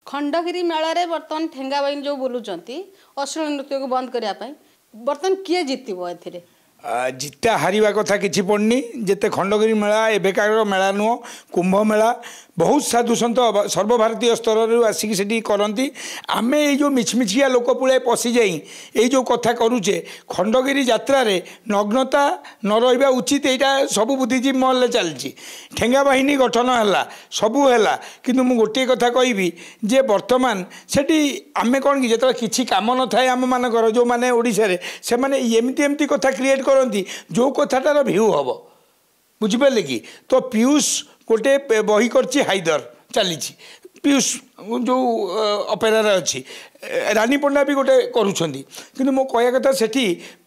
खंडगिरी मेला बर्तमान ठेंगा बहन जो बोलुंट अश्लील नृत्य को बंद करने बर्तमान किए जीतव ए जिता हारिबा कथा किछि पड़नी जिते खंडगिरी मेला एबेकार मेला नुह कुंभ मेला बहुत साधु सन्त सर्वभारतीय स्तर आसिक से करती आम यो मिछमिछिया लोक पुले पशि जाई ये जो कथा करुचे खंडगिरी यात्रा रे नग्नता न रहा उचित यहाँ सब बुद्धिजीवी महल चलती ठेंगा बाहिनी गठन है सबू है किंतु मु गोटे कथा कहबी जे वर्तमान सेठी आमे कौन कि जो किसी कम न थाए आम मानकर जो मैंने ओडिशा से माने एमती एमती कथा क्रिएट करती जो कथाटार भ्यू हम बुझिपारे कि तो पीयूष गोटे बही करछि हाइदर चली पीयूष जो अपेरार अच्छी रानी पंडा भी गोटे करुँच कि मो कह कथा से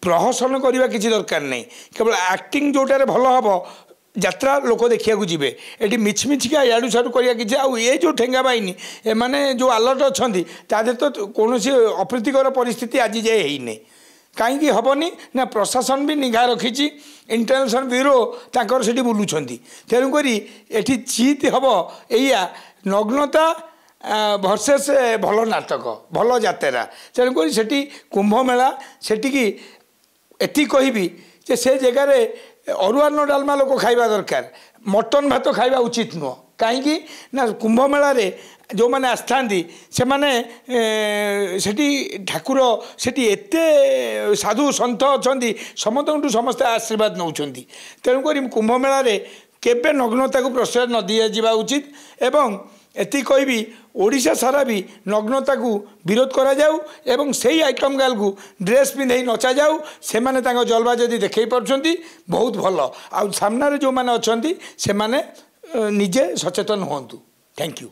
प्रहसन करवा किसी दरकार नहीं केवल एक्टिंग जोटार भल हम यात्रा लोक देखा जी ये मिछमिछिका याडू साडू करा कि ये जो ठेंगा बाहिनी एमाने जो अलर्ट अच्छा तो कौन अप्रीतिकर परिस्थिति आज जाए होने कहीं हेनी ना प्रशासन भी निघा रखी इंटरनेशनल ब्यूरो तांकर सेठी बुलुंट तेणुक ये जीत हम या नग्नता भर्सेस भल नाटक भल यात्रा तेणुक से कुंभ मेला सेठी एति कहबी जे से जगार अरुआन्न डालमा लोक खाइबा दरकार मटन भात खाइबा उचित नुह कहीं ना कुंभ मेला जो मैंने आस्था से माने ठाकुर सेठी एते साधु सन्थ अच्छा समस्त समस्ते आशीर्वाद नौ तेणुक कुंभ मेला केबे नग्नता को प्रश्रय न दि जा उचित एवं एति कहबी ओडिशा सारा भी नग्नता को विरोध करा जाऊ एवं सही आइटम गाल को ड्रेस पिंधे नचा जाऊ से माने तांको जलवा जदि देखई पारछंती बहुत भल आ सामने जो माने अछंती से माने निजे सचेतन हुंतु। Thank you.